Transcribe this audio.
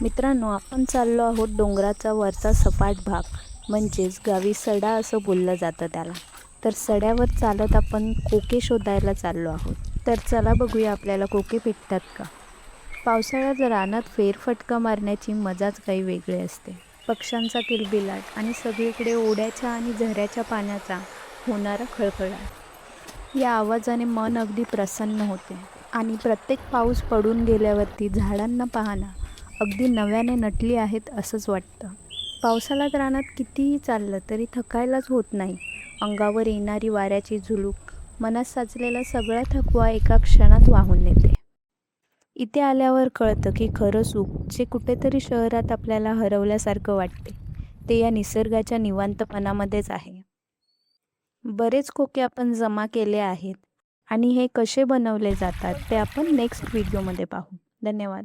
मित्रांनो, आपण चाललो आहोत डोंगराचा वरचा सपाट भाग, म्हणजेच गावी सडा असं बोललं जातं त्याला. तर सड्यावर चालत आपण कोके शोधायला चाललो आहोत. तर चला बघूया आपल्याला कोके भेटतात का. पावसाळ्यात रानात फेरफटका मारण्याची मजाच काही वेगळी असते. पक्ष्यांचा किलबिलाट आणि सगळीकडे ओढ्याच्या आणि झऱ्याच्या पाण्याचा होणारा खळखळाट. या आवाजाने मन अगदी प्रसन्न होते आणि प्रत्येक पाऊस पडून गेल्यावरती झाडांना पाहणं अगदी नव्याने नटली आहेत असंच वाटतं. पावसाळ्यात रानात कितीही चाललं तरी थकायलाच होत नाही. अंगावर येणारी वाऱ्याची झुळूक मनात साचलेला सगळा थकवा एका क्षणात वाहून नेते. इथे आल्यावर कळतं की खरं सुख जे कुठेतरी शहरात आपल्याला हरवल्यासारखं वाटते, ते या निसर्गाच्या निवांतपणामध्येच आहे. बरेच खोके आपण जमा केले आहेत आणि हे कसे बनवले जातात ते आपण नेक्स्ट व्हिडिओमध्ये पाहू. धन्यवाद.